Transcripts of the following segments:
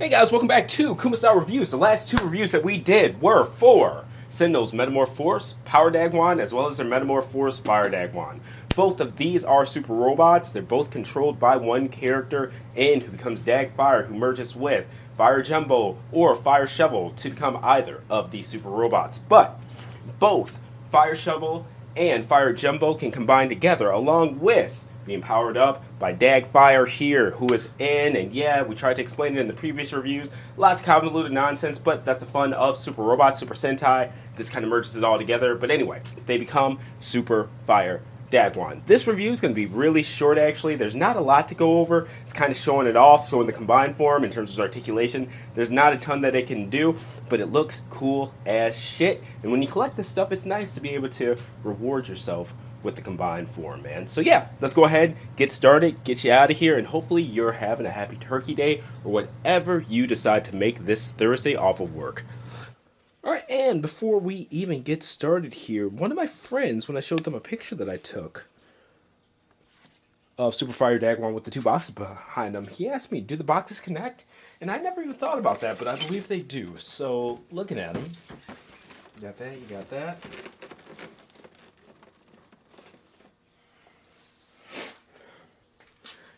Hey guys, welcome back to Kuma Style Reviews. The last two reviews that we did were for Sentinel's Metamor-Force Power Dagwon, as well as their Metamor-Force Fire Dagwon. Both of these are super robots. They're both controlled by one character, and who becomes Dagfire, who merges with Fire Jumbo or Fire Shovel to become either of these super robots. But both Fire Shovel and Fire Jumbo can combine together, along with being powered up by Dagfire here, who is in, and yeah, we tried to explain it in the previous reviews. Lots of convoluted nonsense, but that's the fun of Super Robots, Super Sentai. This kind of merges it all together. But anyway, they become Super Fire Dagwon. This review is going to be really short, actually. There's not a lot to go over. It's kind of showing it off, showing the combined form in terms of articulation. There's not a ton that it can do, but it looks cool as shit. And when you collect this stuff, it's nice to be able to reward yourself with the combined form, man. So yeah, let's go ahead, get started, get you out of here, and hopefully you're having a happy turkey day or whatever you decide to make this Thursday off of work. Alright, and before we even get started here, one of my friends, when I showed them a picture that I took of Super Fire Dagwon with the two boxes behind them, he asked me, do the boxes connect? And I never even thought about that, but I believe they do. So, looking at them, you got that, you got that.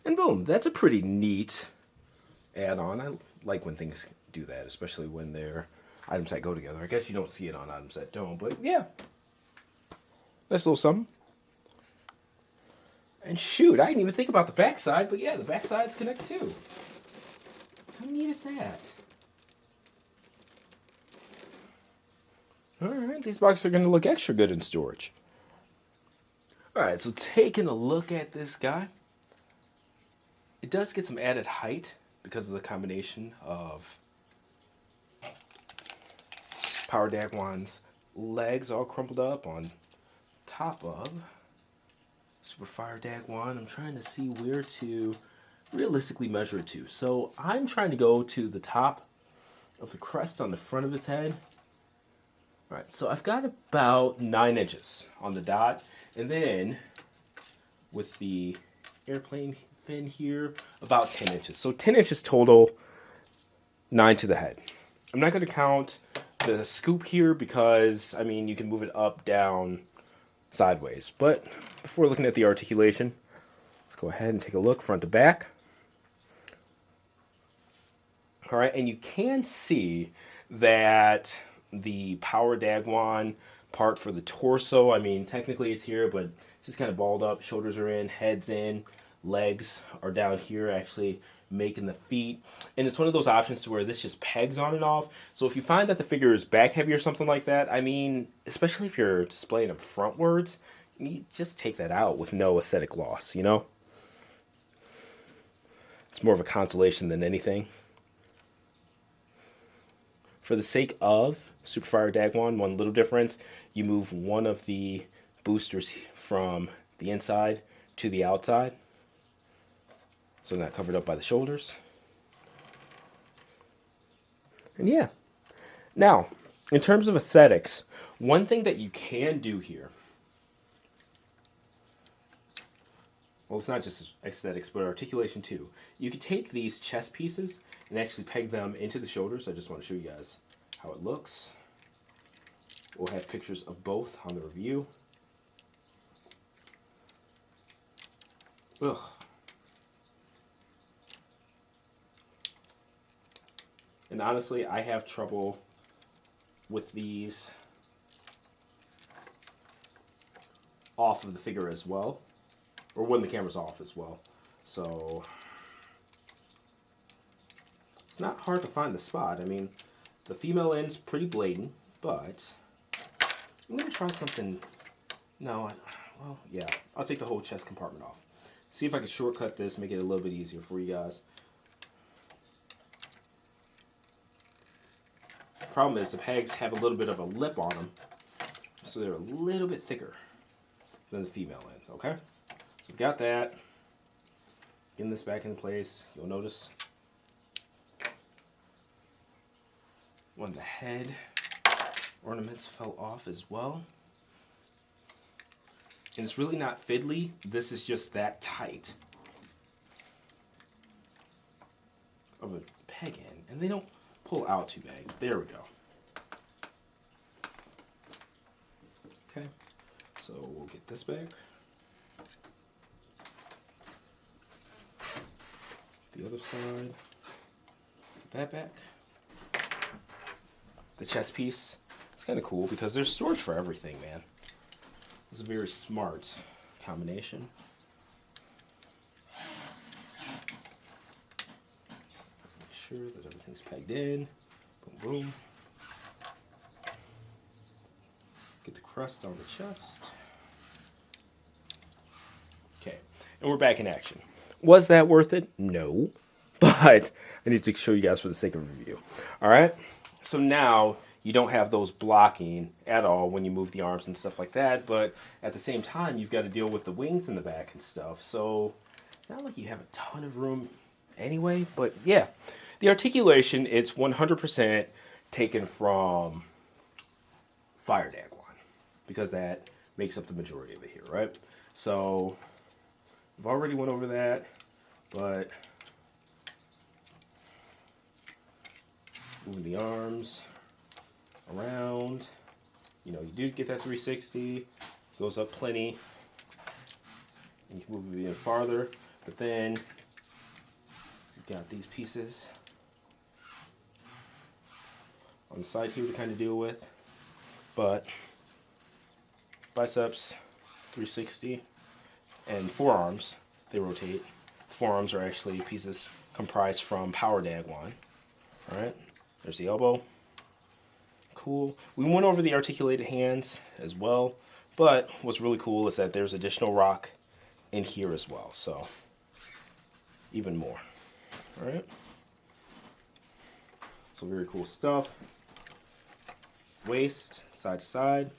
And boom, that's a pretty neat add-on. I like when things do that, especially when they're items that go together. I guess you don't see it on items that don't, but yeah. Nice little something. And shoot, I didn't even think about the backside, but yeah, the backsides connect too. How neat is that? Alright, these boxes are going to look extra good in storage. Alright, so taking a look at this guy. It does get some added height because of the combination of Power Dagwon's legs all crumpled up on top of Super Fire Dagwon. I'm trying to see where to realistically measure it to. So I'm trying to go to the top of the crest on the front of his head. Alright, so I've got about 9 inches on the dot. And then with the airplane fin here, about 10 inches. So 10 inches total, 9 to the head. I'm not going to count the scoop here because, I mean, you can move it up, down, sideways. But before looking at the articulation, let's go ahead and take a look front to back. Alright, and you can see that the Power Dagwon part for the torso, I mean, technically it's here, but it's just kind of balled up. Shoulders are in, head's in. Legs are down here, actually making the feet. And it's one of those options to where this just pegs on and off. So if you find that the figure is back heavy or something like that, I mean, especially if you're displaying them frontwards, you just take that out with no aesthetic loss, you know? It's more of a consolation than anything. For the sake of Super Fire Dagwon, one little difference, you move one of the boosters from the inside to the outside. So not covered up by the shoulders. And yeah. Now, in terms of aesthetics, one thing that you can do here, well, it's not just aesthetics, but articulation too. You can take these chest pieces and actually peg them into the shoulders. I just want to show you guys how it looks. We'll have pictures of both on the review. Ugh. And honestly, I have trouble with these off of the figure as well. Or when the camera's off as well. So it's not hard to find the spot. I mean, the female end's pretty blatant, but I'm going to try something. No, well, yeah. I'll take the whole chest compartment off. See if I can shortcut this, make it a little bit easier for you guys. Problem is the pegs have a little bit of a lip on them, so they're a little bit thicker than the female end, okay? So we've got that. Getting this back in place, you'll notice when the head ornaments fell off as well. And it's really not fiddly, this is just that tight of a peg in. And they don't pull out too bad. There we go. Okay, so we'll get this back. The other side. Put that back. The chest piece. It's kind of cool because there's storage for everything, man. It's a very smart combination. Make sure that everything's pegged in. Boom, boom. Get the crust on the chest. Okay, and we're back in action. Was that worth it? No, but I need to show you guys for the sake of review. All right, so now you don't have those blocking at all when you move the arms and stuff like that, but at the same time, you've got to deal with the wings in the back and stuff, so it's not like you have a ton of room anyway, but yeah. The articulation, it's 100% taken from Fire Dagwon, because that makes up the majority of it here, right? So I've already went over that, but moving the arms around, you know, you do get that 360, goes up plenty, and you can move it even farther, but then you've got these pieces on the side here to kind of deal with, but biceps 360 and forearms, they rotate. Forearms are actually pieces comprised from Power Dagwon. Alright, there's the elbow. Cool. We went over the articulated hands as well, but what's really cool is that there's additional rock in here as well, so even more. Alright, so very cool stuff. Waist, side to side,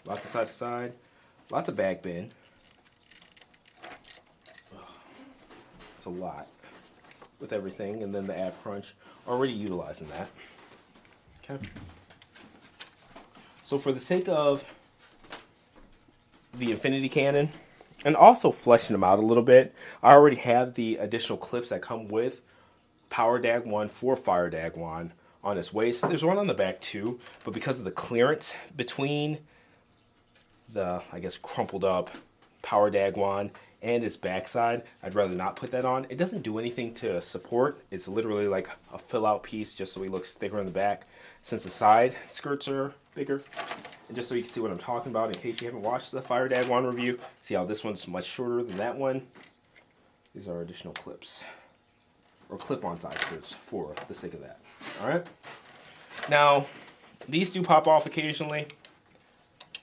lots of side to side, lots of back bend. It's a lot with everything, and then the ab crunch, already utilizing that. Okay. So for the sake of the Infinity Cannon, and also fleshing them out a little bit, I already have the additional clips that come with Power Dagwon for Fire Dagwon on his waist. There's one on the back too, but because of the clearance between the, I guess, crumpled up Power Dagwon and its backside, I'd rather not put that on. It doesn't do anything to support. It's literally like a fill out piece just so he looks thicker in the back, since the side skirts are bigger. And just so you can see what I'm talking about in case you haven't watched the Fire Dagwon review, see how this one's much shorter than that one. These are additional clips, or clip-on side skirts for the sake of that. Alright? Now, these do pop off occasionally.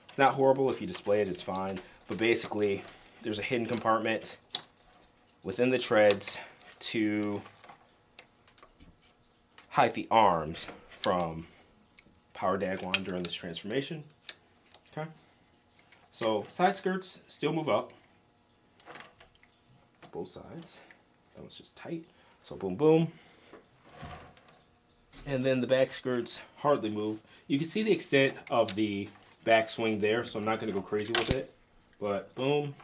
It's not horrible. If you display it, it's fine. But basically, there's a hidden compartment within the treads to hide the arms from Power Dagwon during this transformation. Okay? So, side skirts still move up. Both sides. That one's just tight. So, boom, boom. And then the back skirts hardly move. You can see the extent of the back swing there, so I'm not going to go crazy with it. But boom.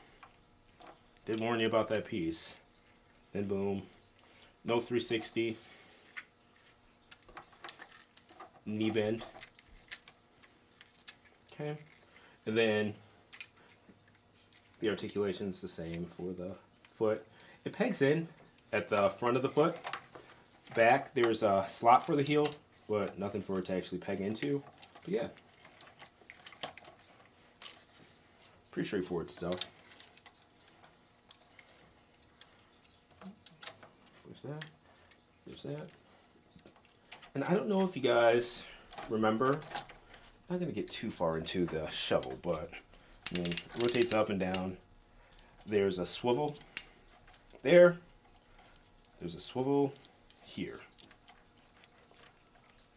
Did warn you about that piece. Then boom. No 360. Knee bend. Okay. And then the articulation's the same for the foot. It pegs in at the front of the foot. Back, there's a slot for the heel, but nothing for it to actually peg into. But yeah. Pretty straightforward stuff. There's that. There's that. And I don't know if you guys remember. I'm not going to get too far into the shovel, but I mean, it rotates up and down. There's a swivel there. There's a swivel here.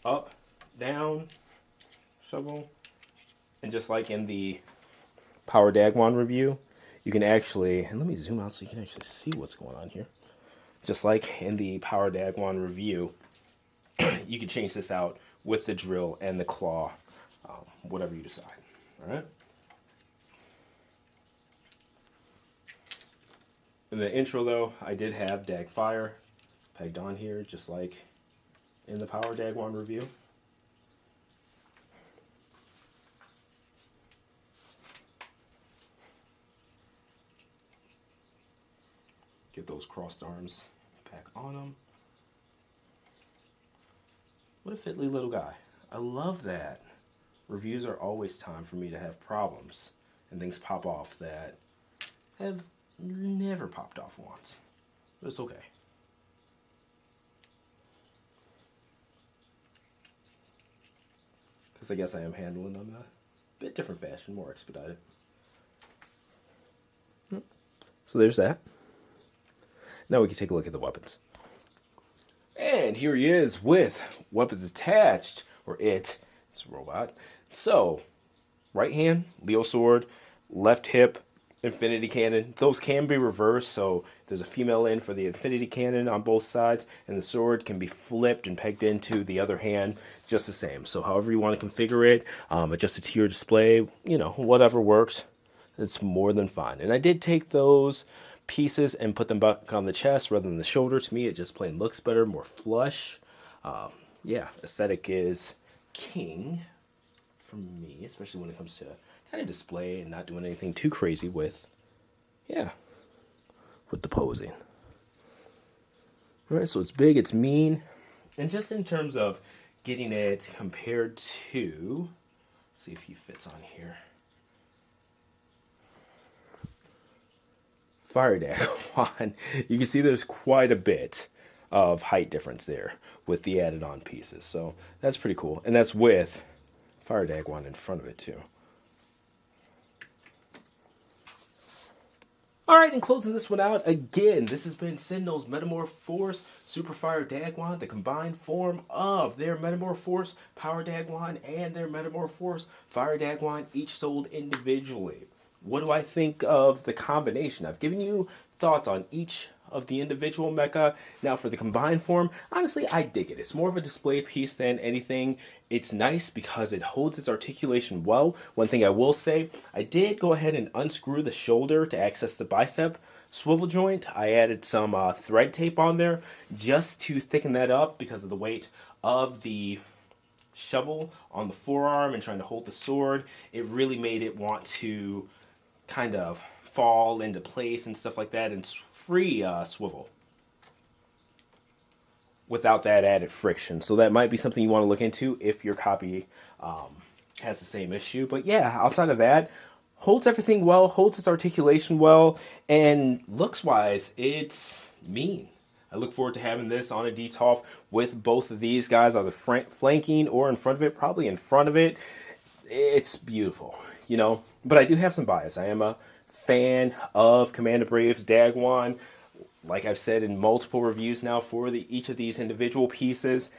Up, down, shovel. And just like in the Power Dagwon review, you can actually, and let me zoom out so you can actually see what's going on here. Just like in the Power Dagwon review, you can change this out with the drill and the claw, whatever you decide. All right. In the intro, though, I did have Dag Fire pegged on here, just like in the Power Dagwon review. Get those crossed arms back on him. What a fiddly little guy. I love that. Reviews are always time for me to have problems and things pop off that have never popped off once. But it's okay. Because I guess I am handling them a bit different fashion, more expedited. So there's that. Now we can take a look at the weapons. And here he is with weapons attached, or it. It's a robot. So, right hand, Leo sword, left hip, infinity cannon. Those can be reversed, so there's a female end for the infinity cannon on both sides, and the sword can be flipped and pegged into the other hand just the same. So however you want to configure it, adjust it to your display, you know, whatever works, it's more than fine. And I did take those pieces and put them back on the chest rather than the shoulder. To me, it just plain looks better, more flush. Yeah, aesthetic is king for me, especially when it comes to kind of display and not doing anything too crazy with, with the posing. All right, so it's big, it's mean, and just in terms of getting it compared to, let's see if he fits on here. Fire Dagwon, you can see there's quite a bit of height difference there with the added on pieces. So that's pretty cool. And that's with Fire Dagwon in front of it too. Alright, and closing this one out, again, this has been Sentinel's Metamor-Force Super Fire Dagwon, the combined form of their Metamor-Force Power Dagwon and their Metamor-Force Fire Dagwon, each sold individually. What do I think of the combination? I've given you thoughts on each of the individual mecha. Now for the combined form, honestly, I dig it. It's more of a display piece than anything. It's nice because it holds its articulation well. One thing I will say, I did go ahead and unscrew the shoulder to access the bicep swivel joint. I added some thread tape on there just to thicken that up because of the weight of the shovel on the forearm and trying to hold the sword. It really made it want to kind of fall into place and stuff like that and free swivel without that added friction. So that might be something you want to look into if your copy has the same issue. But yeah, outside of that, holds everything well, holds its articulation well, and looks wise, it's mean. I look forward to having this on a DTOF with both of these guys, either flanking or in front of it, probably in front of it. It's beautiful, you know, but I do have some bias. I am a fan of Commander Brave's Dagwon. Like I've said in multiple reviews now for each of these individual pieces,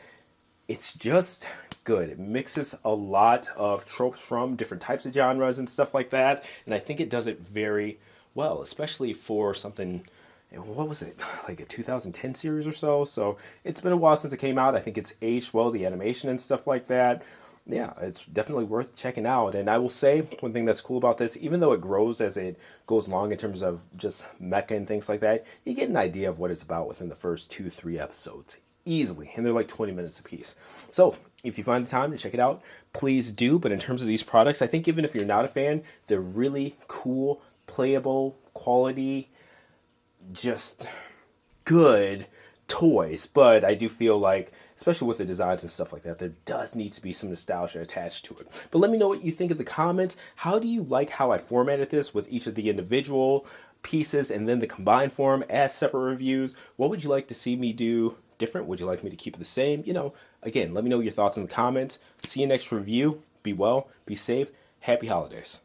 it's just good. It mixes a lot of tropes from different types of genres and stuff like that, and I think it does it very well, especially for something, what was it, like a 2010 series or so? So it's been a while since it came out. I think it's aged well, the animation and stuff like that. Yeah, it's definitely worth checking out. And I will say, one thing that's cool about this, even though it grows as it goes along in terms of just mecha and things like that, you get an idea of what it's about within the first 2-3 episodes. Easily. And they're like 20 minutes apiece. So, if you find the time to check it out, please do. But in terms of these products, I think even if you're not a fan, they're really cool, playable, quality, just good toys. But I do feel like, especially with the designs and stuff like that, there does need to be some nostalgia attached to it. But let me know what you think in the comments. How do you like how I formatted this with each of the individual pieces and then the combined form as separate reviews? What would you like to see me do different? Would you like me to keep it the same? You know, again, let me know your thoughts in the comments. See you next review. Be well, be safe. Happy holidays.